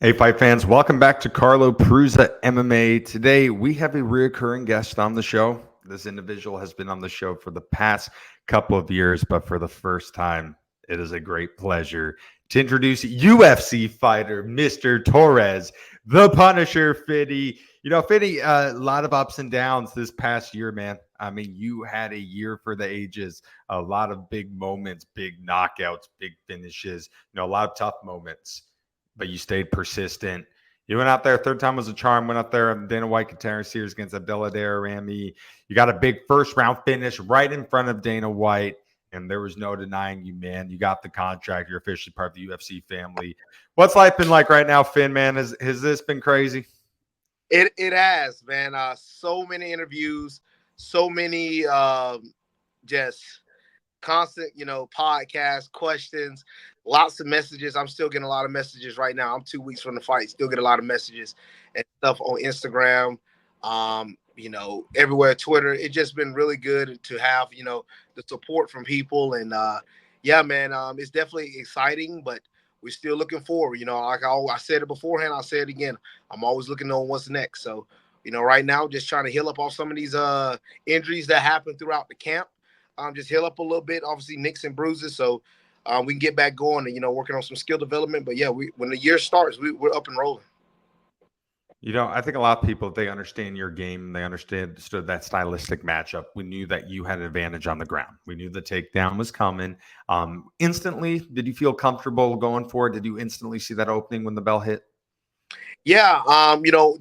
Hey, fight fans, welcome back to Carlo Prusa MMA. Today, we have a reoccurring guest on the show. This individual has been on the show for the past couple of years, but for the first time, it is a great pleasure to introduce UFC fighter, Mr. Torrez, the Punisher Finney. Finney, a lot of ups and downs this past year, man. I mean, you had a year for the ages, a lot of big moments, big knockouts, big finishes, a lot of tough moments, but you stayed persistent. You went out there, third time was a charm, went out there on Dana White contender series against Abdullah Rami. You got a big first round finish right in front of Dana White, and there was no denying you, man. You got the contract. You're officially part of the UFC family. What's life been like right now, Finn, man? Has this been crazy? It has, man. So many interviews, so many just constant, podcast questions, lots of messages. I'm still getting a lot of messages right now. I'm 2 weeks from the fight, still get a lot of messages and stuff on Instagram, everywhere, Twitter. It's just been really good to have, the support from people. And yeah, man, it's definitely exciting, but we're still looking forward. Like I said it beforehand, I'll say it again. I'm always looking on what's next. So, right now, just trying to heal up off some of these injuries that happened throughout the camp. Just heal up a little bit, obviously nicks and bruises, so we can get back going and working on some skill development. But yeah, when the year starts, we're up and rolling. I think a lot of people, they understand your game. They understood that stylistic matchup. We knew that you had an advantage on the ground. We knew the takedown was coming. Instantly, did you feel comfortable going for it? Did you instantly see that opening when the bell hit? Yeah,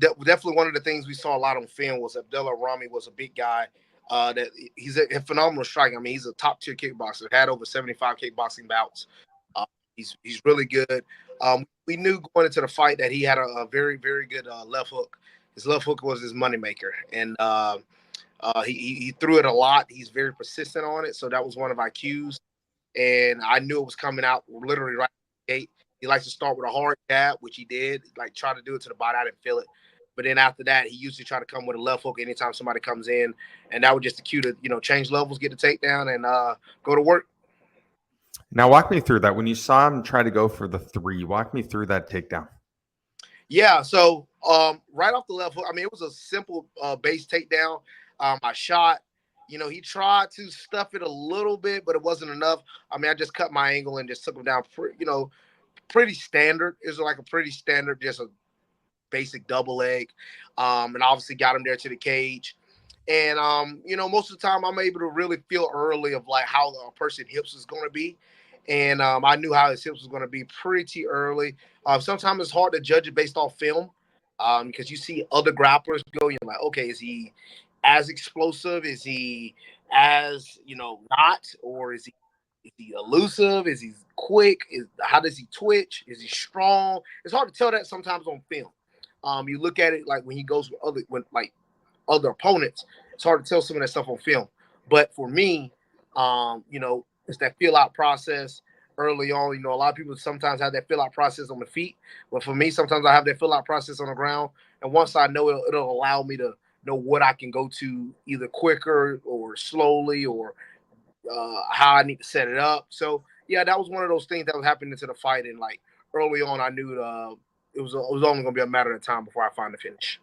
definitely one of the things we saw a lot on film was Abdullah Rami was a big guy. That he's a phenomenal striker. I mean, he's a top tier kickboxer. Had over 75 kickboxing bouts. He's really good. We knew going into the fight that he had a very very good left hook. His left hook was his moneymaker, and he threw it a lot. He's very persistent on it, so that was one of our cues. And I knew it was coming out literally right out the gate. He likes to start with a hard jab, which he did. Like try to do it to the body. I didn't feel it. But then after that, he usually try to come with a left hook anytime somebody comes in, and that was just the cue to change levels, get the takedown, and go to work. Now, walk me through that. When you saw him try to go for the three, walk me through that takedown. Yeah, so right off the left hook, I mean, it was a simple base takedown. I shot. He tried to stuff it a little bit, but it wasn't enough. I mean, I just cut my angle and just took him down. Pretty standard. It was like a pretty standard, just a basic double leg, and obviously got him there to the cage. And most of the time I'm able to really feel early of like how a person's hips is going to be, and I knew how his hips was going to be pretty early. Sometimes it's hard to judge it based off film, because you see other grapplers go, you're like, okay, is he as explosive? Is he as not, or is he elusive? Is he quick? How does he twitch? Is he strong? It's hard to tell that sometimes on film. You look at it like when he goes with other opponents, it's hard to tell some of that stuff on film. But for me, it's that feel out process early on. A lot of people sometimes have that feel out process on the feet, but for me, sometimes I have that feel out process on the ground. And once I know it, it'll allow me to know what I can go to either quicker or slowly, or how I need to set it up. So yeah, that was one of those things that was happening to the fight, and like early on, I knew it was only going to be a matter of time before I find the finish.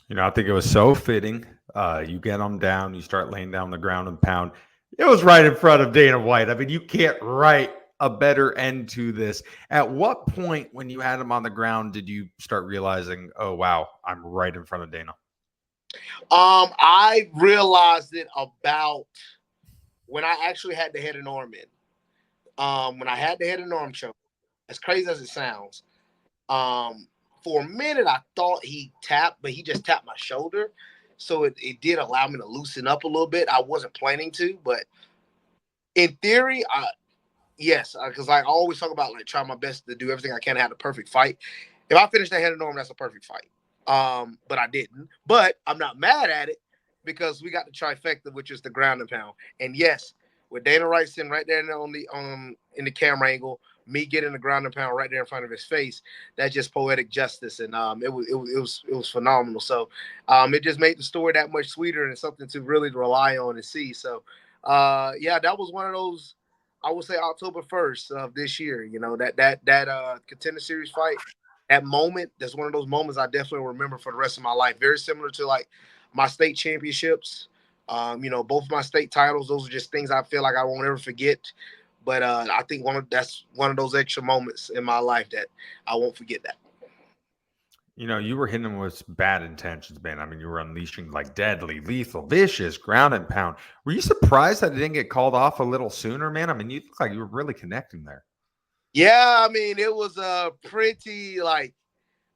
I think it was so fitting. You get him down, you start laying down the ground and pound. It was right in front of Dana White. I mean, you can't write a better end to this. At what point when you had him on the ground did you start realizing, oh, wow, I'm right in front of Dana? I realized it about when I actually had the head and arm in. When I had the head and arm choke, as crazy as it sounds, um, for a minute I thought he tapped, but he just tapped my shoulder. So it did allow me to loosen up a little bit. I wasn't planning to, but in theory, yes, because I always talk about like trying my best to do everything I can to have the perfect fight. If I finish that head and arm, that's a perfect fight. But I didn't. But I'm not mad at it because we got the trifecta, which is the ground and pound. And yes, with Dana White sitting right there in the camera angle, me getting the ground and pound right there in front of his face, that's just poetic justice, and it was phenomenal. So it just made the story that much sweeter and something to really rely on and see. So yeah, that was one of those. I would say October 1st of this year. That contender series fight. that moment, that's one of those moments I definitely remember for the rest of my life. Very similar to like my state championships. Both my state titles, those are just things I feel like I won't ever forget. But I think that's one of those extra moments in my life that I won't forget that. You were hitting him with bad intentions, man. I mean, you were unleashing like deadly, lethal, vicious, ground and pound. Were you surprised that it didn't get called off a little sooner, man? I mean, you look like you were really connecting there. Yeah, I mean, it was pretty like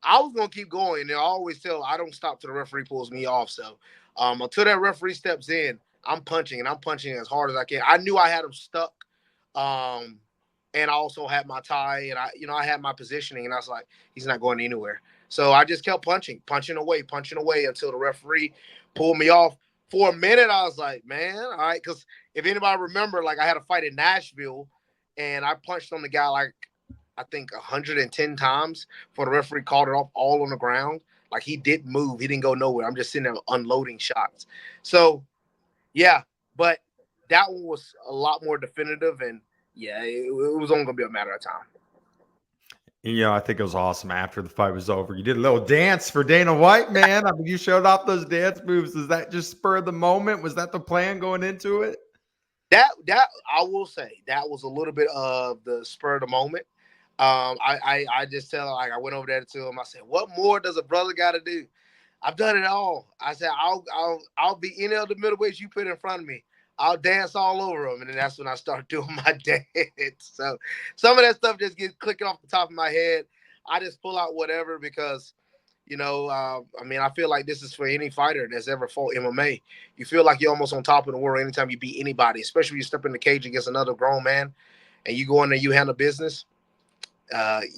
I was gonna keep going. And I always tell I don't stop till the referee pulls me off. So until that referee steps in, I'm punching and I'm punching as hard as I can. I knew I had him stuck. Um, and I also had my tie and I had my positioning and I was like, he's not going anywhere. So I just kept punching away until the referee pulled me off. For a minute, I was like, man, all right. Because if anybody remember, like I had a fight in Nashville and I punched on the guy like I think 110 times for the referee called it off all on the ground. Like he didn't move. He didn't go nowhere. I'm just sitting there unloading shots. So yeah, but that one was a lot more definitive and yeah, it was only gonna be a matter of time. I think it was awesome after the fight was over. You did a little dance for Dana White, man. I mean, you showed off those dance moves. Does that just spur the moment? Was that the plan going into it? That I will say that was a little bit of the spur of the moment. I just tell like I went over there to him. I said, "What more does a brother got to do? I've done it all." I said, "I'll be any of the middleweights you put in front of me. I'll dance all over them." And then that's when I started doing my dance. So some of that stuff just gets clicking off the top of my head. I just pull out whatever because I mean, I feel like this is for any fighter that's ever fought MMA. You feel like you're almost on top of the world anytime you beat anybody, especially when you step in the cage against another grown man and you go in there, you handle business.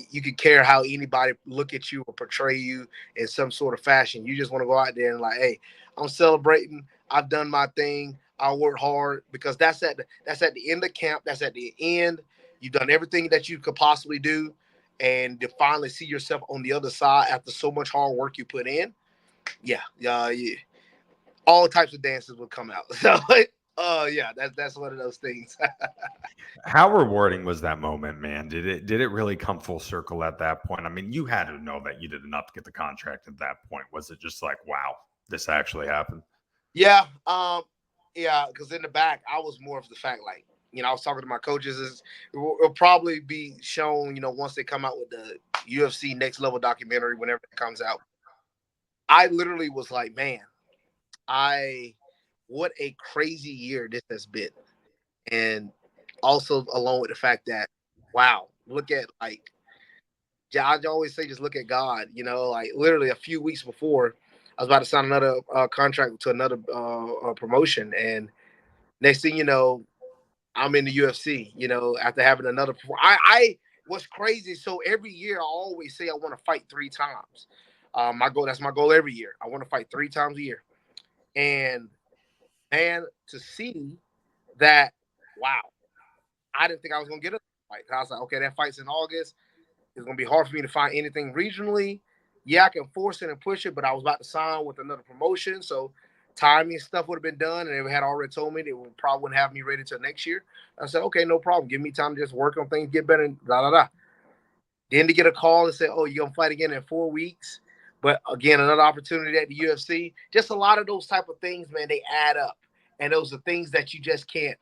You could care how anybody look at you or portray you in some sort of fashion. You just want to go out there and like, hey, I'm celebrating. I've done my thing. I work hard because that's at the end of camp. That's at the end. You've done everything that you could possibly do, and to finally see yourself on the other side after so much hard work you put in. Yeah, yeah. All types of dances would come out. So, yeah, that's one of those things. How rewarding was that moment, man? Did it really come full circle at that point? I mean, you had to know that you did enough to get the contract at that point. Was it just like, wow, this actually happened? Yeah, yeah, because in the back, I was more of the fact like, I was talking to my coaches. It'll probably be shown, once they come out with the UFC Next Level documentary, whenever it comes out. I literally was like, man, what a crazy year this has been, and also along with the fact that, wow, look at like I always say, just look at God. Like literally a few weeks before, I was about to sign another contract to another promotion, and next thing you know, I'm in the UFC. After having another, I what's crazy. So every year, I always say I want to fight 3 times. That's my goal every year. I want to fight 3 times a year, and man, to see that, wow, I didn't think I was gonna get a fight. I was like, okay, that fight's in August. It's gonna be hard for me to find anything regionally. Yeah, I can force it and push it, but I was about to sign with another promotion, so timing stuff would have been done, and they had already told me they would probably wouldn't have me ready till next year. I said, okay, no problem. Give me time to just work on things, get better, and da da da. Then to get a call and say, oh, you're gonna fight again in 4 weeks, but again, another opportunity at the UFC. Just a lot of those type of things, man, they add up, and those are things that you just can't.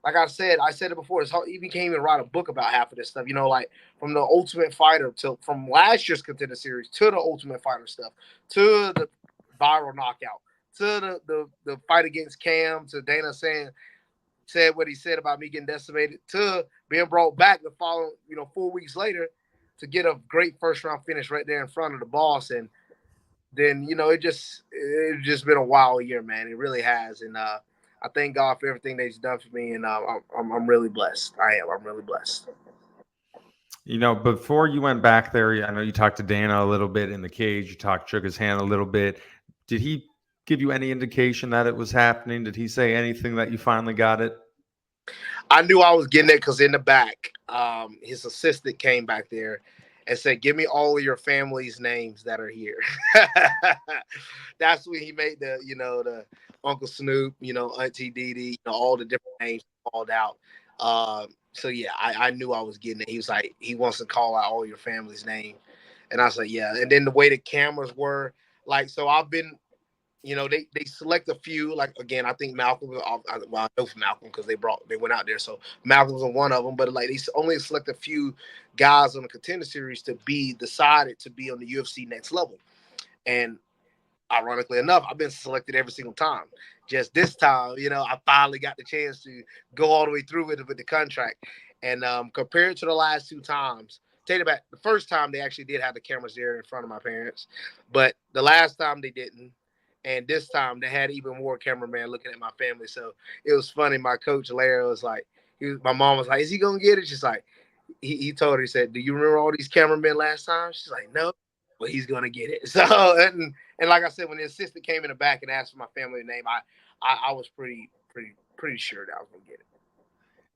Like I said it before. It's hard, you can't even write a book about half of this stuff. Like from the Ultimate Fighter to from last year's Contender Series to the Ultimate Fighter stuff to the viral knockout to the fight against Cam to Dana said what he said about me getting decimated to being brought back the following 4 weeks later to get a great first round finish right there in front of the boss. And then it's just been a wild year, man. It really has. And I thank God for everything that He's done for me, and I'm really blessed. I'm really blessed. Before you went back there, I know you talked to Dana a little bit in the cage. You shook his hand a little bit. Did he give you any indication that it was happening? Did he say anything that you finally got it? I knew I was getting it because in the back, his assistant came back there and said, "Give me all of your family's names that are here." That's when he made the Uncle Snoop, Auntie Dee Dee, all the different names called out. So yeah, I knew I was getting it. He was like, he wants to call out all your family's name, And I was like, yeah. And then the way the cameras were, like, so I've been, they select a few. Like again, I think Malcolm. Well, I know for Malcolm because they went out there. So Malcolm was one of them. But like they only select a few guys on the contender series to be decided to be on the UFC next level. And ironically enough, I've been selected every single time. Just this time, I finally got the chance to go all the way through with the contract. And compared to the last two times, take it back. The first time they actually did have the cameras there in front of my parents, but the last time they didn't. And this time they had even more cameraman looking at my family. So it was funny. My coach Larry was like, my mom was like, "Is he gonna get it?" She's like, he told her, he said, "Do you remember all these cameramen last time?" She's like, "No." But he's gonna get it. So and like I said, when the assistant came in the back and asked for my family name, I was pretty sure that I was gonna get it.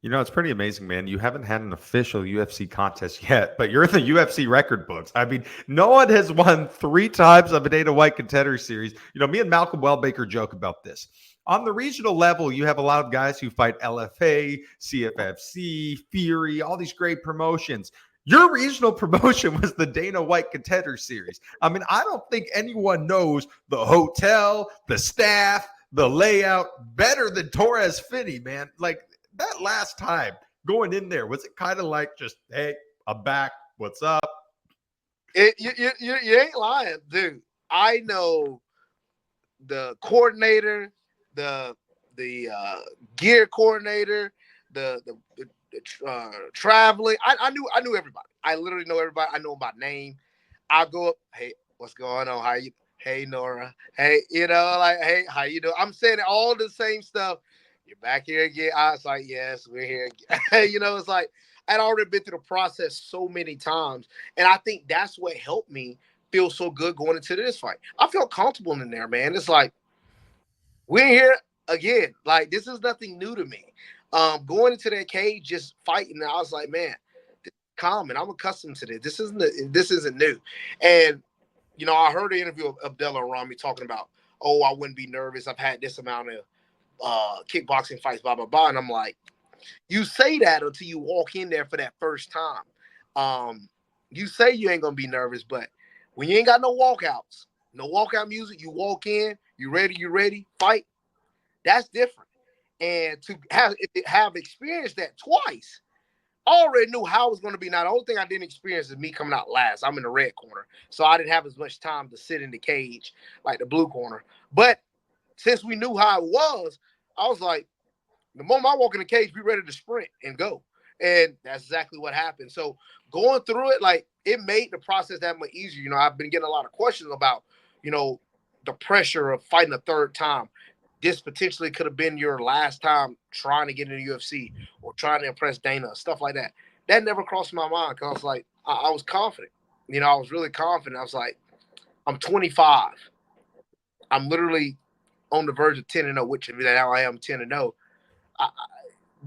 It's pretty amazing, man. You haven't had an official UFC contest yet, but you're in the UFC record books. I mean, no one has won 3 times of a Dana White Contender Series. Me and Malcolm Wellmaker joke about this. On the regional level, you have a lot of guys who fight LFA, CFFC, Fury, all these great promotions. Your regional promotion was the Dana White Contender Series. I mean, I don't think anyone knows the hotel, the staff, the layout better than Torrez Finney, man. Like, that last time going in there, was it kind of like just, hey, I'm back, what's up? You ain't lying, dude. I know the coordinator, the gear coordinator, the traveling. I knew everybody. I literally know everybody. I know them by name. I go up, hey, what's going on? How you? Hey, Nora. Hey, like, hey, how you doing? I'm saying all the same stuff. You're back here again. I was like, yes, we're here again. It's like I'd already been through the process so many times. And I think that's what helped me feel so good going into this fight. I felt comfortable in there, man. It's like, we're here again. Like, this is nothing new to me. Going into that cage, just fighting, I was like, man, this is common. I'm accustomed to this. This isn't new. And, I heard the interview of Abdullah Rami talking about, oh, I wouldn't be nervous. I've had this amount of kickboxing fights, blah, blah, blah. And I'm like, you say that until you walk in there for that first time. You say you ain't going to be nervous, but when you ain't got no walkouts, no walkout music, you walk in, you ready, fight. That's different. And to have experienced that twice, I already knew how it was going to be. Now, the only thing I didn't experience is me coming out last. I'm in the red corner, so I didn't have as much time to sit in the cage like the blue corner. But since we knew how it was, I was like, the moment I walk in the cage, be ready to sprint and go. And that's exactly what happened. So going through it, like, it made the process that much easier. I've been getting a lot of questions about, the pressure of fighting a third time. This potentially could have been your last time trying to get in the UFC or trying to impress Dana, stuff like that. That never crossed my mind because I was like, I was confident. I was really confident. I was like, I'm 25. I'm literally on the verge of 10-0, which now I am 10-0.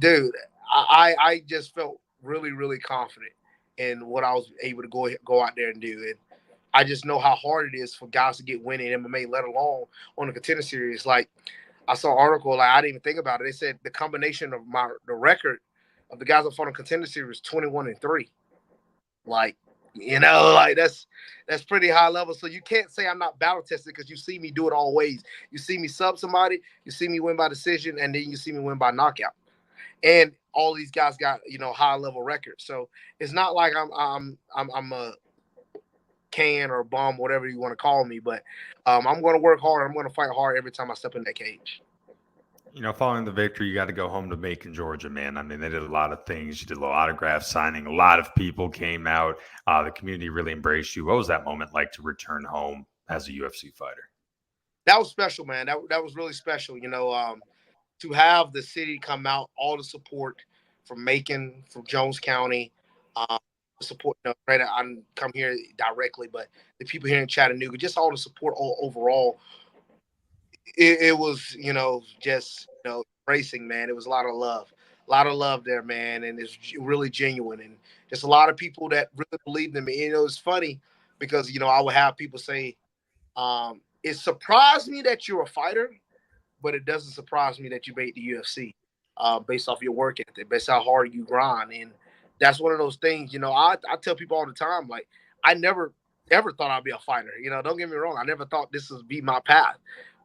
Dude, I just felt really, really confident in what I was able to go out there and do. And I just know how hard it is for guys to get winning MMA, let alone on the contender series. Like, I saw an article, like, I didn't even think about it. They said the combination of the record of the guys that fought on contender series 21-3. Like, like that's pretty high level. So you can't say I'm not battle tested because you see me do it all ways. You see me sub somebody, you see me win by decision, and then you see me win by knockout. And all these guys got high level records. So it's not like I'm a can or a bum, whatever you want to call me. But I'm going to work hard. I'm going to fight hard every time I step in that cage. Following the victory, you got to go home to Macon, Georgia, man. I mean, they did a lot of things. You did a lot of autograph signing. A lot of people came out. The community really embraced you. What was that moment like to return home as a UFC fighter? That was special, man. That was really special. To have the city come out, all the support from Macon, from Jones County, support. Right, I come here directly, but the people here in Chattanooga, just all the support overall. It was, just racing, man. It was a lot of love there, man, and it's really genuine, and just a lot of people that really believed in me. It's funny because I would have people say, "It surprised me that you're a fighter, but it doesn't surprise me that you made the UFC based off your work ethic, based how hard you grind." And that's one of those things, I tell people all the time, like, I never ever thought I'd be a fighter. Don't get me wrong. I never thought this would be my path.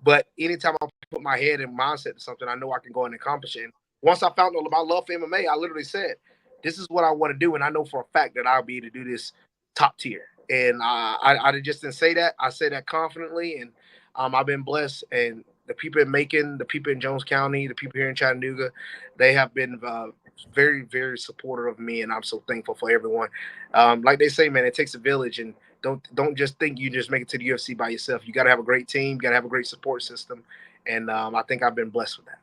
But anytime I put my head and mindset to something, I know I can go and accomplish it. And once I found my love for MMA, I literally said, this is what I want to do. And I know for a fact that I'll be able to do this top tier. And I just didn't say that. I say that confidently. And I've been blessed. And the people in Macon, the people in Jones County, the people here in Chattanooga, they have been very, very supportive of me. And I'm so thankful for everyone. Like they say, man, it takes a village. And don't just think you just make it to the UFC by yourself. You got to have a great team. You got to have a great support system. And I think I've been blessed with that.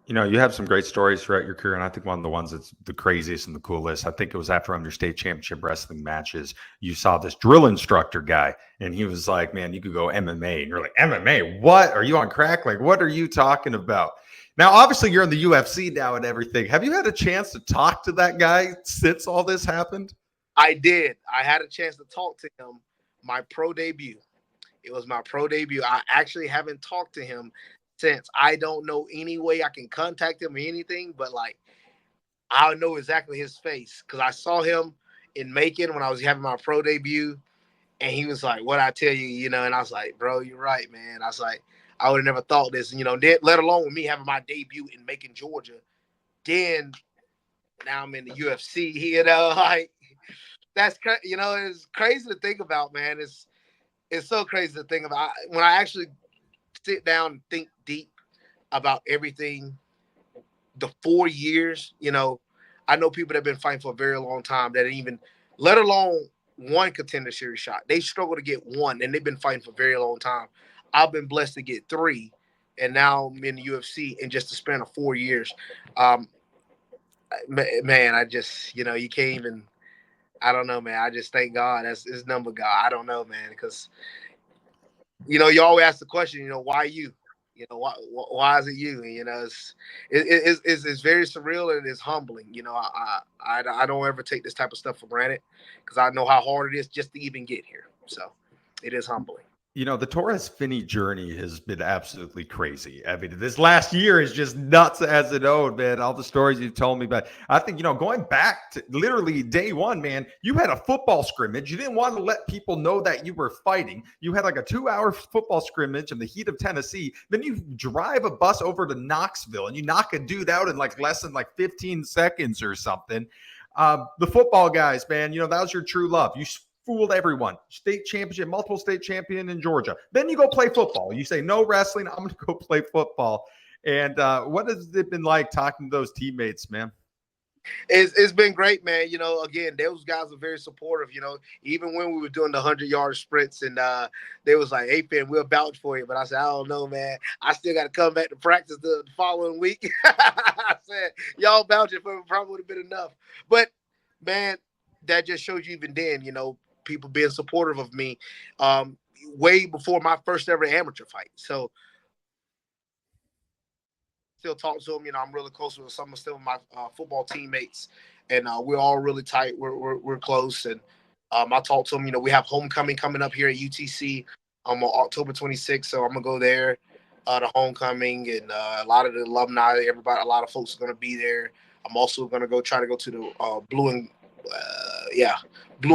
You have some great stories throughout your career, and I think one of the ones that's the craziest and the coolest, I think it was after one of your state championship wrestling matches, you saw this drill instructor guy, and he was like, man, you could go MMA. And you're like, MMA? What? Are you on crack? Like, what are you talking about? Now, obviously, you're in the UFC now and everything. Have you had a chance to talk to that guy since all this happened? I did. I had a chance to talk to him my pro debut. It was my pro debut. I actually haven't talked to him since. I don't know any way I can contact him or anything, but like I know exactly his face because I saw him in Macon when I was having my pro debut, and he was like, "What I tell you, and I was like, bro, you're right, man." I was like, I would have never thought this, let alone with me having my debut in Macon, Georgia. Then now I'm in the UFC, like that's it's crazy to think about, man. It's so crazy to think about when I actually sit down and think deep about everything. The 4 years, I know people that have been fighting for a very long time that even, let alone one contender series shot. They struggle to get one, and they've been fighting for a very long time. I've been blessed to get 3, and now I'm in the UFC in just the span of 4 years. Man, I just, you can't even. I don't know, man. I just thank God. That's his number, God. I don't know, man, because you always ask the question, why you? Why is it you? And it's very surreal and it's humbling. I don't ever take this type of stuff for granted because I know how hard it is just to even get here. So it is humbling. The Torrez Finney journey has been absolutely crazy. I mean, this last year is just nuts as an ode, man. All the stories you told me about. I think, going back to literally day one, man, you had a football scrimmage. You didn't want to let people know that you were fighting. You had like a 2-hour football scrimmage in the heat of Tennessee. Then you drive a bus over to Knoxville and you knock a dude out in like less than like 15 seconds or something. The football guys, man, that was your true love. You fooled everyone. State championship, multiple state champion in Georgia. Then you go play football. You say, no wrestling, I'm going to go play football. And what has it been like talking to those teammates, man? It's been great, man. Again, those guys are very supportive. Even when we were doing the 100-yard sprints, and they was like, "Hey, Finn, we'll vouch for you." But I said, "I don't know, man. I still got to come back to practice the following week." I said, "Y'all vouching for me probably would have been enough." But man, that just shows you even then, people being supportive of me, way before my first ever amateur fight. So still talk to them. I'm really close with some of still my football teammates, and we're all really tight. We're close, and I talk to them. We have homecoming coming up here at UTC on October 26th, so I'm gonna go there to homecoming, and a lot of the alumni, everybody, a lot of folks are gonna be there. I'm also gonna try to go to the blue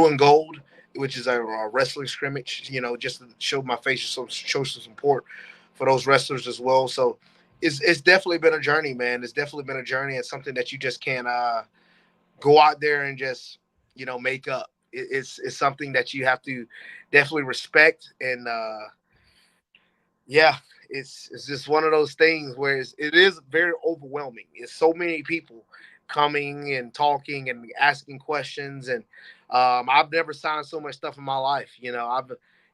and gold, which is a wrestling scrimmage. Just to show my face, show some support for those wrestlers as well. So it's definitely been a journey, man. It's definitely been a journey. It's something that you just can't go out there and just make up. It's something that you have to definitely respect, and it's just one of those things where it is very overwhelming. It's so many people coming and talking and asking questions, and I've never signed so much stuff in my life.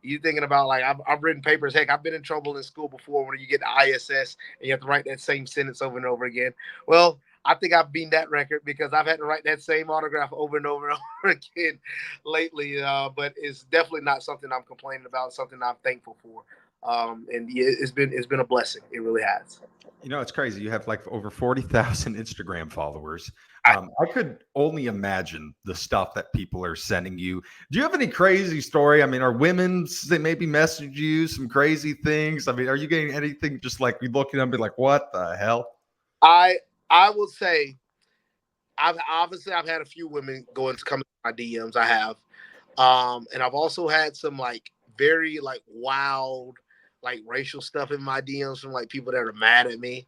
You thinking about like I've written papers. Heck, I've been in trouble in school before when you get the ISS and you have to write that same sentence over and over again. Well, I think I've beaten that record because I've had to write that same autograph over and over and over again lately. But it's definitely not something I'm complaining about. It's something I'm thankful for. And yeah, it's been a blessing. It really has. It's crazy. You have like over 40,000 Instagram followers. I could only imagine the stuff that people are sending you. Do you have any crazy story? I mean, are women, they maybe message you some crazy things? I mean, are you getting anything just like you looking at them and be like, what the hell? I will say I've had a few women come into my DMs. I have. And I've also had some like very like wild like racial stuff in my DMs from like people that are mad at me.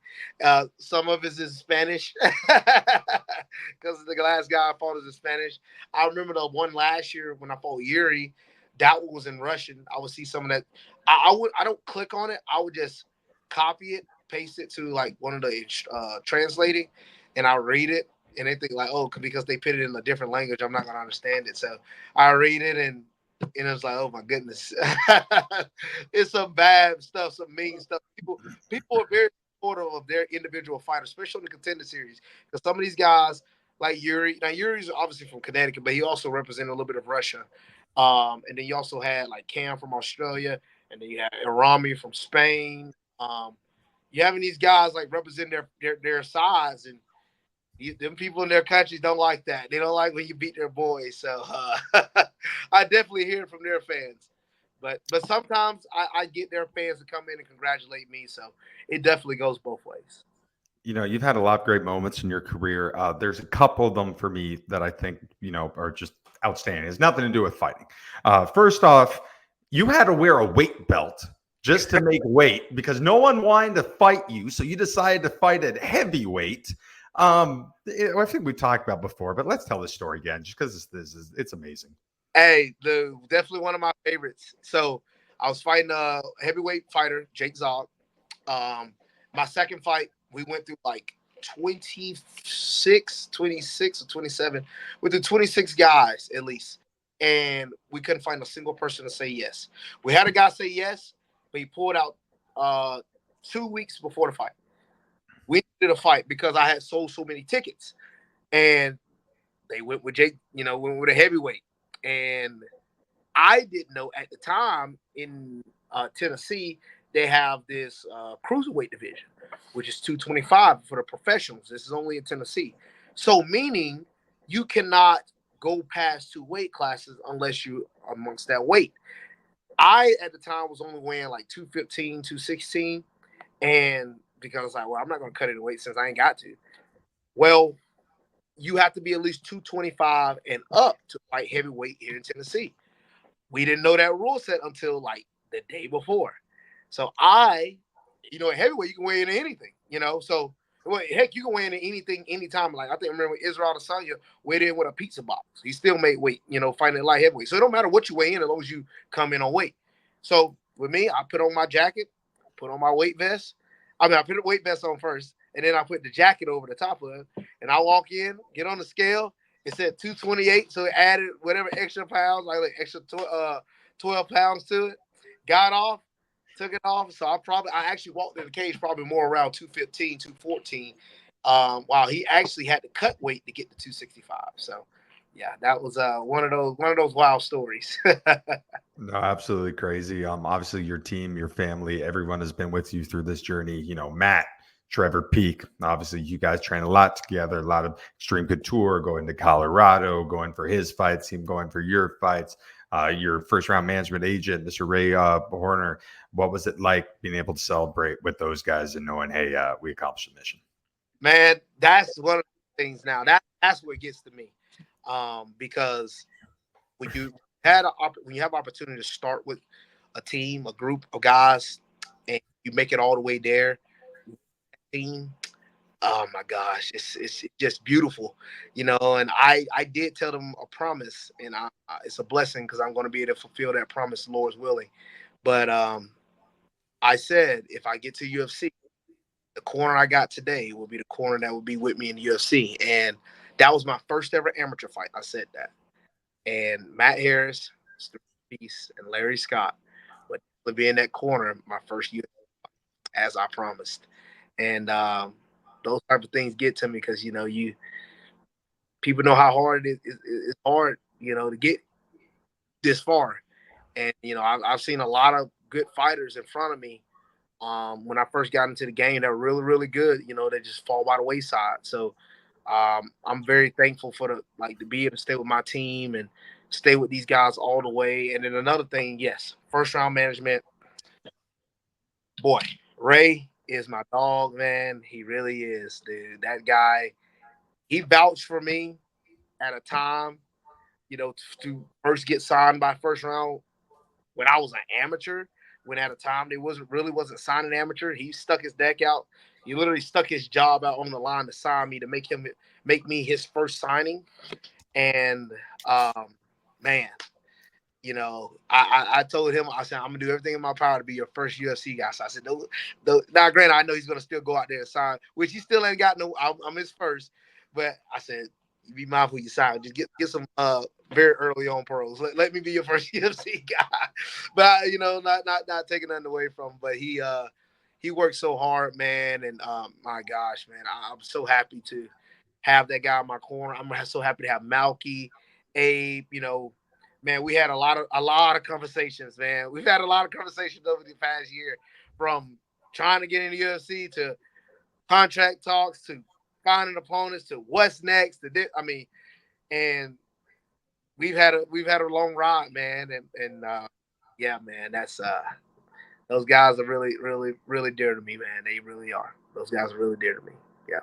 Some of it is in Spanish because the last guy I fought is in Spanish. I remember the one last year when I fought Yuri, that one was in Russian. I would see some of that. I don't click on it. I would just copy it, paste it to like one of the translating, and I read it. And they think like, oh, because they put it in a different language, I'm not gonna understand it. So I read it and it's like, oh my goodness, it's some bad stuff, some mean stuff. People are very supportive of their individual fighters, especially in the contender series, because some of these guys like Yuri. Now Yuri's obviously from Connecticut, but he also represented a little bit of Russia. And then you also had like Cam from Australia, and then you had Arami from Spain. You having these guys like represent their sides, and them people in their countries don't like that. They don't like when you beat their boys. So I definitely hear it from their fans. But sometimes I get their fans to come in and congratulate me. So it definitely goes both ways. You've had a lot of great moments in your career. There's a couple of them for me that I think, are just outstanding. It's nothing to do with fighting. First off, you had to wear a weight belt just to make weight because no one wanted to fight you. So you decided to fight at heavyweight. I think we talked about before, but let's tell this story again just because it's amazing. Hey, definitely one of my favorites. So I was fighting a heavyweight fighter, Jake Zog. My second fight, we went through like 26 or 27. We through 26 guys at least. And we couldn't find a single person to say yes. We had a guy say yes, but he pulled out 2 weeks before the fight. We did a fight because I had sold so many tickets. And they went with Jake, went with a heavyweight. And I didn't know at the time in Tennessee, they have this cruiserweight division, which is 225 for the professionals. This is only in Tennessee. So meaning you cannot go past 2 weight classes unless you are amongst that weight. I, at the time, was only weighing like 215, 216. And because I was like, well, I'm not going to cut any weight since I ain't got to. Well, you have to be at least 225 and up to fight heavyweight here in Tennessee. We didn't know that rule set until like the day before. So at heavyweight, you can weigh into anything, So, heck, you can weigh into anything, anytime. Like, I remember Israel Adesanya weighed in with a pizza box. He still made weight, fighting at light heavyweight. So, it don't matter what you weigh in as long as you come in on weight. So, with me, I put on my jacket, put on my weight vest. I put the weight vest on first, and then I put the jacket over the top of it. And I walk in, get on the scale. It said 228, so it added whatever extra pounds, like extra 12 pounds to it. Got off, took it off. So I actually walked in the cage probably more around 215, 214. While he actually had to cut weight to get to 265. So yeah, that was one of those wild stories. No, absolutely crazy. Obviously your team, your family, everyone has been with you through this journey. Matt, Trevor Peak, obviously you guys train a lot together, a lot of extreme couture, going to Colorado, going for his fights, him going for your fights. Your first round management agent, Mr. Ray Horner. What was it like being able to celebrate with those guys and knowing, hey, we accomplished the mission? Man, that's one of the things now. That's what gets to me. Because when you have opportunity to start with a team, a group of guys, and you make it all the way there, team. Oh my gosh, it's just beautiful, And I did tell them a promise, and it's a blessing because I'm going to be able to fulfill that promise, Lord's willing. But I said if I get to UFC, the corner I got today will be the corner that will be with me in the UFC, and that was my first ever amateur fight. I said that, and Matt Harris, Peace, and Larry Scott would be in that corner my first year, as I promised, and those type of things get to me because people know how hard it's hard to get this far, and I've seen a lot of good fighters in front of me when I first got into the game that were really, really good, they just fall by the wayside. So I'm very thankful to be able to stay with my team and stay with these guys all the way. And then another thing, yes, first round management, boy, Ray is my dog, man. He really is, dude. That guy, he vouched for me at a time, to first get signed by first round when I was an amateur. When at a time they wasn't signing amateur, he stuck his deck out. He literally stuck his job out on the line to sign me to make me his first signing. And man, I told him, I said, I'm gonna do everything in my power to be your first UFC guy. So I said, now granted, I know he's gonna still go out there and sign, which he still ain't got no. I'm his first, but I said, you be mindful you sign. Just get some very early on pros. Let me be your first UFC guy. But not taking nothing away from him, but he worked so hard, man, and my gosh, man, I'm so happy to have that guy in my corner. I'm so happy to have Malky, Abe, man, we had a lot of conversations, man. We've had a lot of conversations over the past year, from trying to get in the UFC to contract talks to finding opponents to what's next. And we've had a long ride, man. And yeah, man, that's those guys are really, really, really dear to me, man. They really are. Those guys are really dear to me. Yeah.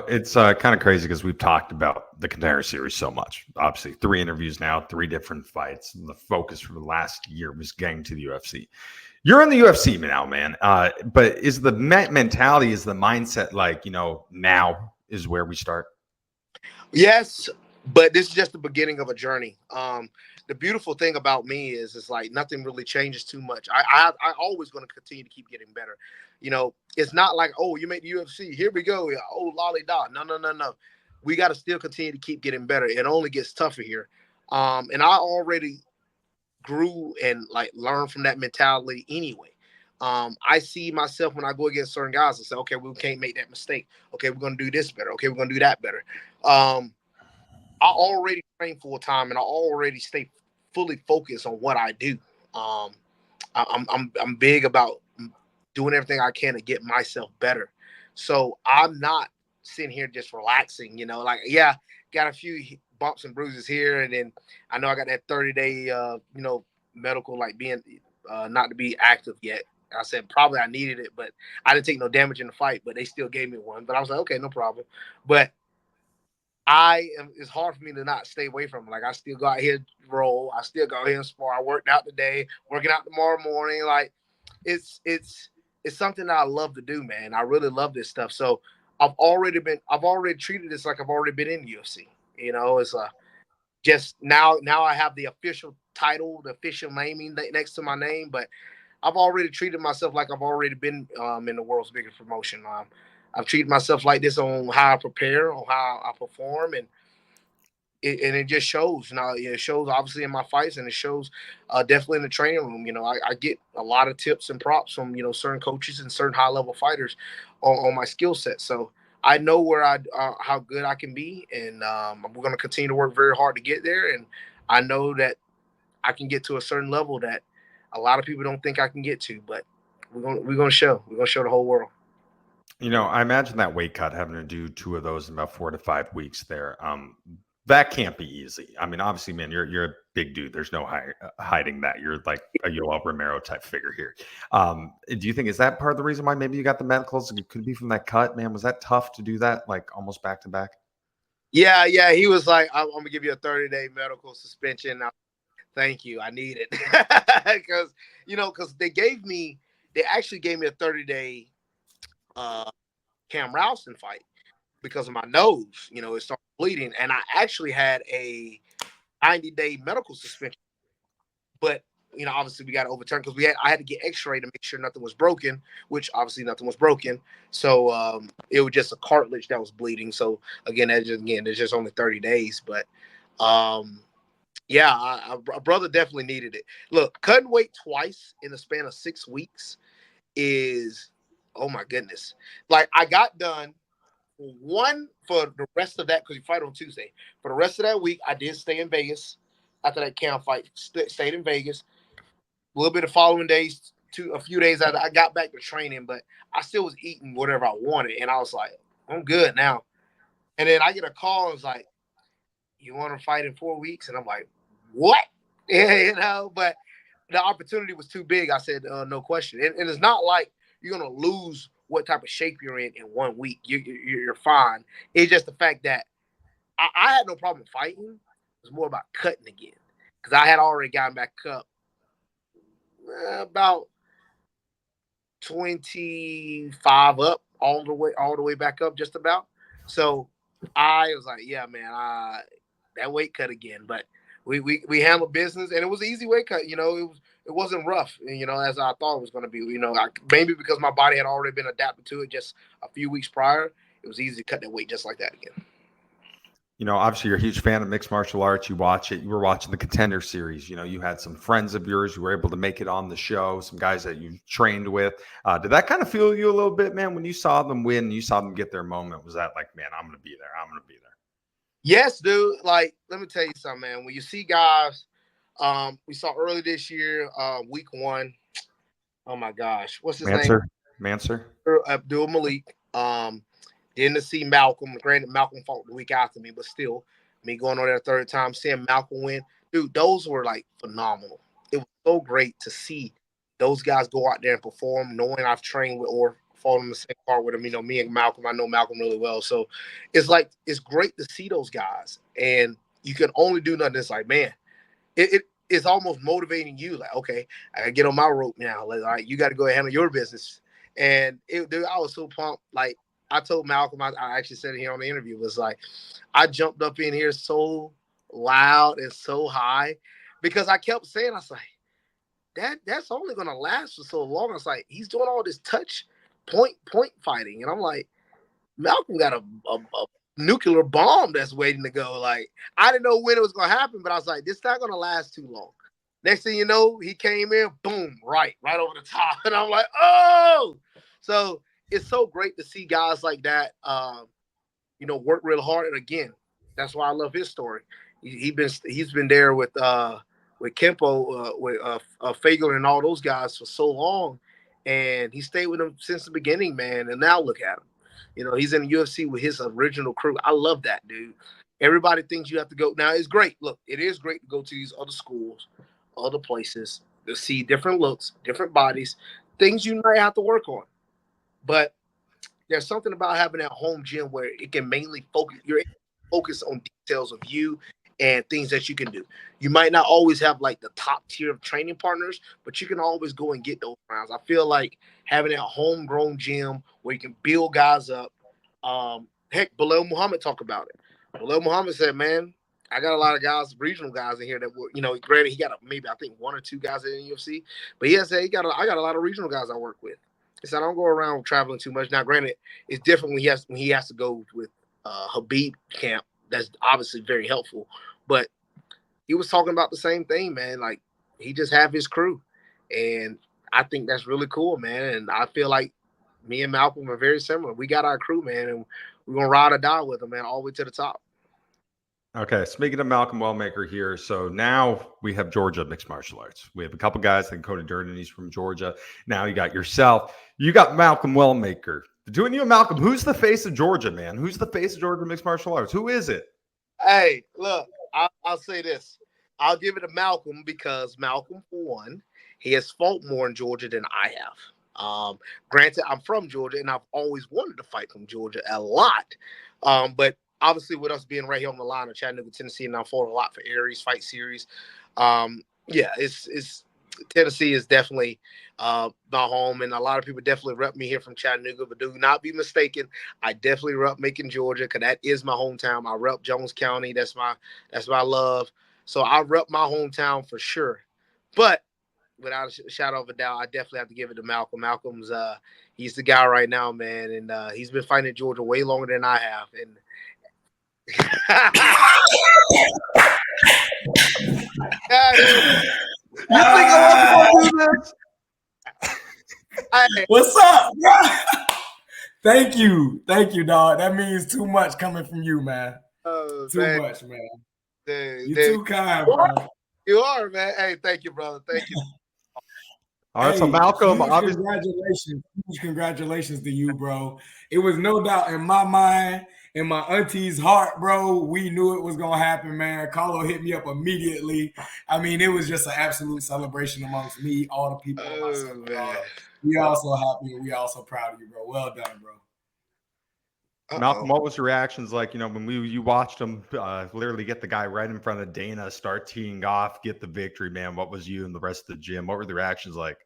It's kind of crazy because we've talked about the Contender Series so much. Obviously, 3 interviews now, 3 different fights. The focus for the last year was getting to the UFC. You're in the UFC now, man. But is the mentality, is the mindset like, now is where we start? Yes, but this is just the beginning of a journey. The beautiful thing about me is it's like nothing really changes too much. I always going to continue to keep getting better. It's not like, oh, you made the UFC, here we go. Oh, lolly dot. No. We got to still continue to keep getting better. It only gets tougher here. And I already grew and like learned from that mentality anyway. I see myself when I go against certain guys and say, okay, we can't make that mistake. Okay, we're going to do this better. Okay, we're going to do that better. I already train full time and I already stay fully focused on what I do. I'm big about doing everything I can to get myself better. So I'm not sitting here just relaxing, like, yeah, got a few bumps and bruises here. And then I know I got that 30-day, medical, like being not to be active yet. I said probably I needed it, but I didn't take no damage in the fight, but they still gave me one. But I was like, okay, no problem. But it's hard for me to not stay away from it. Like, I still go out here roll. I still go out here and spar. I worked out today, working out tomorrow morning. Like, it's something that I love to do, man. I really love this stuff. So I've already treated this like I've already been in UFC. It's just now I have the official title, the official naming next to my name, but I've already treated myself like I've already been in the world's biggest promotion. I've treated myself like this on how I prepare, on how I perform, and it just shows. It shows obviously in my fights, and it shows definitely in the training room. I get a lot of tips and props from certain coaches and certain high level fighters on my skill set. So I know where how good I can be, and we're going to continue to work very hard to get there. And I know that I can get to a certain level that a lot of people don't think I can get to, but we're gonna show the whole world. I imagine that weight cut, having to do 2 of those in about 4 to 5 weeks there. That can't be easy. I mean, obviously, man, you're a big dude. There's no hiding that. You're like a Yoel Romero type figure here. Do you think, is that part of the reason why maybe you got the medicals? It could be from that cut, man. Was that tough to do that, like almost back to back? Yeah. He was like, I'm gonna give you a 30-day medical suspension. Thank you. I need it because they actually gave me a 30-day Cam Ralston fight because of my nose. It started bleeding, and I actually had a 90-day medical suspension. But obviously we got to overturn because I had to get X-ray to make sure nothing was broken, which obviously nothing was broken. So it was just a cartilage that was bleeding. So there's just only 30 days, but yeah, a brother definitely needed it. Look, cutting weight twice in the span of 6 weeks is, oh my goodness. Like, I got done for the rest of that because you fight on Tuesday. For the rest of that week, I did stay in Vegas after that camp fight. Stayed in Vegas. A little bit of following days, a few days after I got back to training, but I still was eating whatever I wanted, and I was like, I'm good now. And then I get a call. It's like, you want to fight in 4 weeks? And I'm like, what? Yeah, but the opportunity was too big. I said, no question. And it's not like you're going to lose what type of shape you're in 1 week. You're fine. It's just the fact that I had no problem fighting, was more about cutting again because I had already gotten back up about 25 up all the way back up just about. So I was like, yeah, man, that weight cut again. But we handled business, and it was an easy weight cut. It wasn't rough, as I thought it was going to be. Maybe because my body had already been adapted to it just a few weeks prior, it was easy to cut that weight just like that again. Obviously you're a huge fan of mixed martial arts. You watch it. You were watching the Contender series. You had some friends of yours who were able to make it on the show, some guys that you trained with. Did that kind of fuel you a little bit, man, when you saw them win, you saw them get their moment? Was that like, man, I'm going to be there. I'm going to be there? Yes, dude. Like, let me tell you something, man. When you see guys, we saw early this year, week 1. Oh my gosh, what's his name? Mansour. Abdul Malik. Didn't see Malcolm. Granted, Malcolm fought the week after me, but still, me going on there a third time, seeing Malcolm win, dude, those were like phenomenal. It was so great to see those guys go out there and perform, knowing I've trained with or fought in the same part with them. Me and Malcolm, I know Malcolm really well, so it's great to see those guys, and you can only do nothing. It's like, man, it's almost motivating you. Like, okay, I gotta get on my rope now. Like, all right, you got to go ahead and handle your business. And dude, I was so pumped. Like, I told Malcolm, I actually said it here on the interview, was like, I jumped up in here so loud and so high because I kept saying, I was like, that's only going to last for so long. I was like, he's doing all this touch point fighting. And I'm like, Malcolm got a nuclear bomb that's waiting to go. Like, I didn't know when it was going to happen, but I was like, this is not going to last too long. Next thing you know, he came in, boom, right over the top. And I'm like, oh! So it's so great to see guys like that, work real hard. And again, that's why I love his story. He's been there with Kempo, with Fagel and all those guys for so long, and he stayed with them since the beginning, man. And now look at him. He's in the UFC with his original crew. I love that, dude. Everybody thinks you have to go. Now it's great. Look, it is great to go to these other schools, other places to see different looks, different bodies, things you might have to work on. But there's something about having that home gym where it can mainly focus on details of you and things that you can do. You might not always have like the top tier of training partners, but you can always go and get those rounds. I feel like having that homegrown gym where you can build guys up. Heck, Bilal Muhammad talked about it. Bilal Muhammad said, man, I got a lot of guys, regional guys in here that were, granted, he got maybe I think 1 or 2 guys in the UFC, but I got a lot of regional guys I work with. He said, I don't go around traveling too much. Now, granted, it's different when he has to go with Habib camp. That's obviously very helpful. But he was talking about the same thing, man. Like, he just have his crew. And I think that's really cool, man. And I feel like me and Malcolm are very similar. We got our crew, man, and we're going to ride or die with them, man, all the way to the top. Okay, speaking of Malcolm Wellmaker here, so now we have Georgia mixed martial arts. We have a couple guys like Cody Durden, he's from Georgia. Now you got yourself. You got Malcolm Wellmaker. Between you and Malcolm, who's the face of Georgia, man? Who's the face of Georgia mixed martial arts? Who is it? Hey, look, I'll say this. I'll give it to Malcolm because Malcolm, for one, he has fought more in Georgia than I have. Granted, I'm from Georgia, and I've always wanted to fight from Georgia a lot. But obviously, with us being right here on the line of Chattanooga, Tennessee, and I fought a lot for Aries Fight Series. It's Tennessee is definitely my home, and a lot of people definitely rep me here from Chattanooga. But do not be mistaken, I definitely rep Macon, Georgia, because that is my hometown. I rep Jones County. That's my love. So I rep my hometown for sure. But without a shadow of a doubt, I definitely have to give it to Malcolm. Malcolm's he's the guy right now, man, and he's been fighting in Georgia way longer than I have. And You think I want to do this? What's up? Thank you, dog. That means too much coming from you, man. Too much, man. You're too kind, bro. You are, man. Hey, thank you, brother. Thank you. All right, so Malcolm, congratulations to you, bro. It was no doubt in my mind, in my auntie's heart, bro. We knew it was gonna happen, man. Carlo hit me up immediately. I mean, it was just an absolute celebration amongst me, all the people in my circle. We all so happy and we all so proud of you, bro. Well done, bro. Malcolm, what was your reactions like? You know, when you watched him literally get the guy right in front of Dana, start teeing off, get the victory, man. What was you and the rest of the gym? What were the reactions like?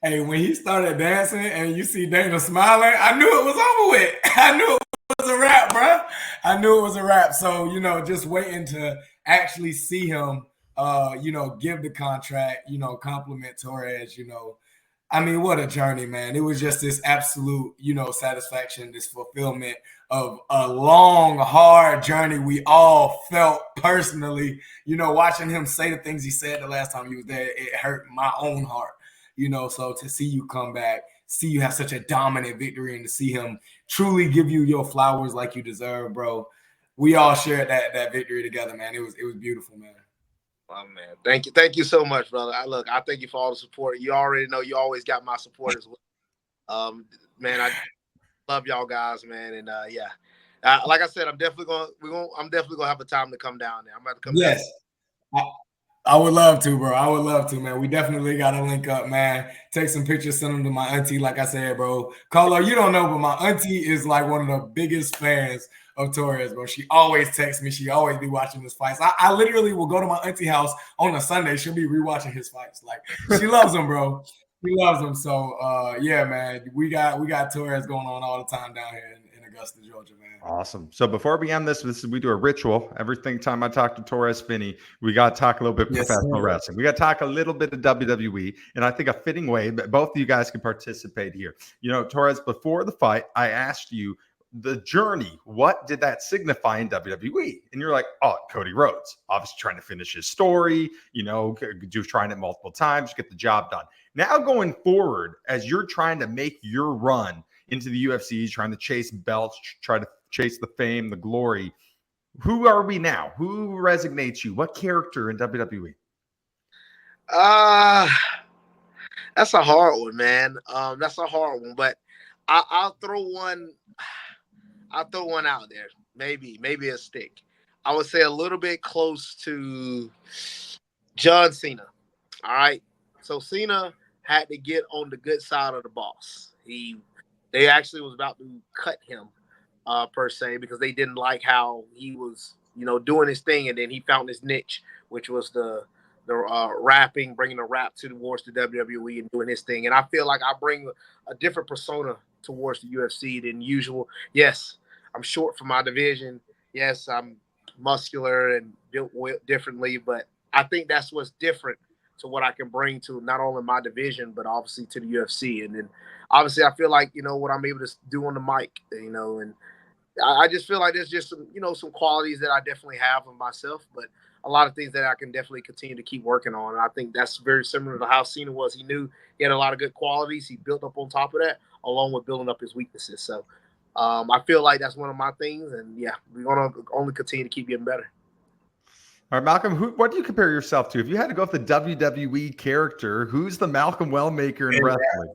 Hey, when he started dancing and you see Dana smiling, I knew it was over with. I knew it was a wrap, bro. I knew it was a wrap. So, you know, just waiting to actually see him, you know, give the contract, you know, compliment Torrez, you know. I mean, what a journey, man. It was just this absolute, you know, satisfaction, this fulfillment of a long, hard journey we all felt personally. You know, watching him say the things he said the last time he was there, it hurt my own heart. You know, so to see you come back, see you have such a dominant victory, and to see him truly give you your flowers like you deserve, bro. We all shared that victory together, man. It was beautiful, man. Oh man, thank you so much, brother. I thank you for all the support. You already know you always got my support as well. Man, I love y'all guys, man, and like I said, I'm definitely gonna have a time to come down there. I'm about to come down. Yes. I would love to, bro. I would love to, man. We definitely got to link up, man. Take some pictures, send them to my auntie. Like I said, bro. Carlo, you don't know, but my auntie is like one of the biggest fans of Torrez, bro. She always texts me. She always be watching his fights. I literally will go to my auntie house on a Sunday. She'll be rewatching his fights. Like, she loves him, bro. She loves him. So, yeah, man. We got Torrez going on all the time down here in Augusta, Georgia, man. Awesome. So before we end this, we do a ritual. Every time I talk to Torrez Finney, we got to talk a little bit professional wrestling. We got to talk a little bit of WWE, and I think a fitting way that both of you guys can participate here. You know, Torrez, before the fight, I asked you the journey. What did that signify in WWE? And you're like, oh, Cody Rhodes, obviously trying to finish his story, you know, just trying it multiple times, get the job done. Now going forward, as you're trying to make your run into the UFC, trying to chase belts, try to chase the fame, the glory. Who are we now? Who resonates you? What character in WWE? That's a hard one, man. That's a hard one, but I'll throw one out there. Maybe a stick. I would say a little bit close to John Cena. All right. So Cena had to get on the good side of the boss. They actually was about to cut him. Per se, because they didn't like how he was, you know, doing his thing, and then he found his niche, which was the rapping, bringing the rap towards the WWE and doing his thing. And I feel like I bring a different persona towards the UFC than usual. Yes, I'm short for my division. Yes, I'm muscular and built differently, but I think that's what's different to what I can bring to not only my division, but obviously to the UFC. And then obviously I feel like, you know, what I'm able to do on the mic, you know, and I just feel like there's just some, you know, some qualities that I definitely have of myself, but a lot of things that I can definitely continue to keep working on. And I think that's very similar to how Cena was. He knew he had a lot of good qualities. He built up on top of that, along with building up his weaknesses. So I feel like that's one of my things. And yeah, we're going to only continue to keep getting better. All right, Malcolm, what do you compare yourself to? If you had to go with the WWE character, who's the Malcolm Wellmaker in wrestling?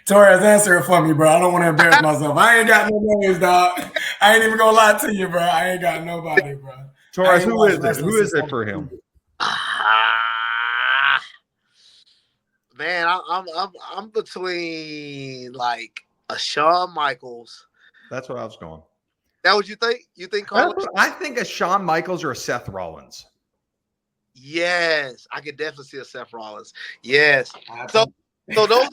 Torrez, answer it for me, bro. I don't want to embarrass myself. I ain't got no names, dog. I ain't even gonna lie to you, bro. I ain't got nobody, bro. Torrez, who is it? Who is it for him? Man, I'm between like a Shawn Michaels. That's what I was going. That what you think? You think Carlos? I think a Shawn Michaels or a Seth Rollins. Yes, I could definitely see a Seth Rollins. Yes. So those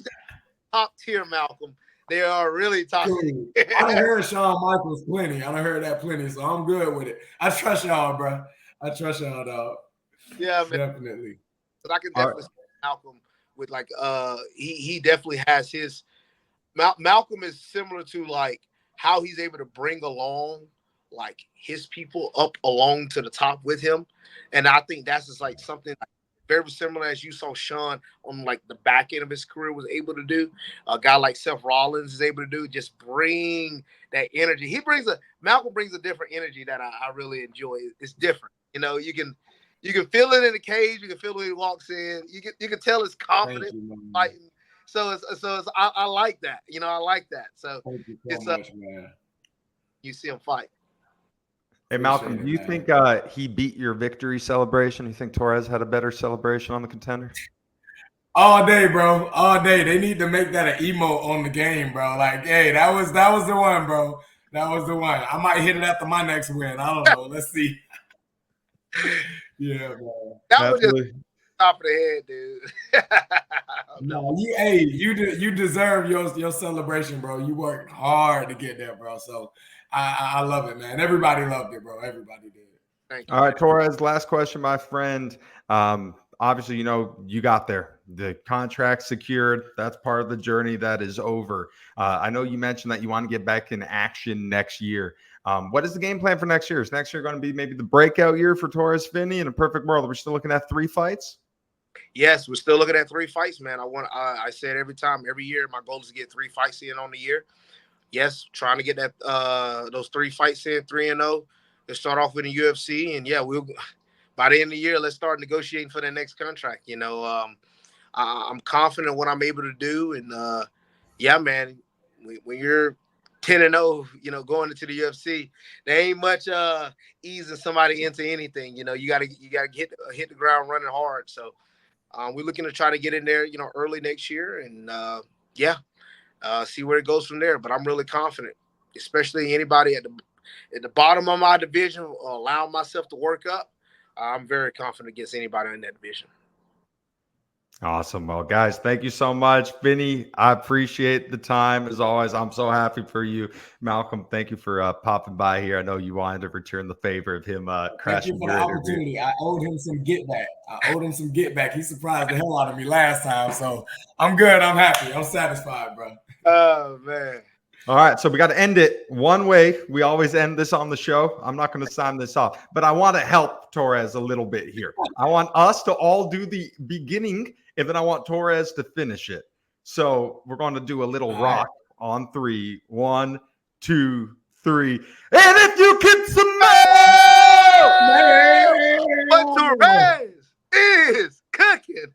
top tier, Malcolm. They are really top tier. I done heard Shawn Michaels plenty. I done heard that plenty, so I'm good with it. I trust y'all, bro. I trust y'all, dog. Yeah, man. Definitely. But I can definitely see Malcolm with like he definitely has his Malcolm is similar to like how he's able to bring along like his people up along to the top with him. And I think that's just like something like very similar as you saw Shawn on like the back end of his career was able to do. A guy like Seth Rollins is able to do, just bring that energy. Malcolm brings a different energy that I really enjoy. It's different. You know, you can feel it in the cage. You can feel it when he walks in. You can tell it's confident fighting. So I like that. You know, I like that. So it's much, man. You see him fight. Hey, Malcolm, do you think he beat your victory celebration? You think Torrez had a better celebration on the contender? All day, bro. All day. They need to make that an emote on the game, bro. Like, hey, that was the one, bro. That was the one. I might hit it after my next win. I don't know. Let's see. Yeah, bro. That was just top of the head, dude. No, you deserve your celebration, bro. You worked hard to get there, bro. So I love it, man. Everybody loved it, bro. Everybody did. Thank you. All right, Torrez, last question, my friend. Obviously, you got there. The contract secured. That's part of the journey that is over. I know you mentioned that you want to get back in action next year. What is the game plan for next year? Is next year going to be maybe the breakout year for Torrez Finney? In a perfect world, we're still looking at 3 fights? Yes, we're still looking at 3 fights, man. I said every year, my goal is to get 3 fights in on the year. Yes, trying to get those 3 fights in, 3-0. Let's start off with the UFC, and we'll by the end of the year, let's start negotiating for the next contract. I'm confident in what I'm able to do, and man, when you're 10-0, going into the UFC, there ain't much easing somebody into anything. You gotta hit the ground running hard. So we're looking to try to get in there, early next year, and see where it goes from there. But I'm really confident, especially anybody at the bottom of my division, allowing myself to work up. I'm very confident against anybody in that division. Awesome. Well, guys, thank you so much. Finney, I appreciate the time. As always, I'm so happy for you. Malcolm, thank you for popping by here. I know you wanted to return the favor of him crashing. Thank you for the opportunity. I owed him some get back. He surprised the hell out of me last time. So I'm good. I'm happy. I'm satisfied, bro. Oh, man. All right, so we got to end it one way. We always end this on the show. I'm not going to sign this off, but I want to help Torrez a little bit here. I want us to all do the beginning, and then I want Torrez to finish it. So we're going to do a little rock on 3. 1, 2, 3. And if you can smell, what Torrez is cooking.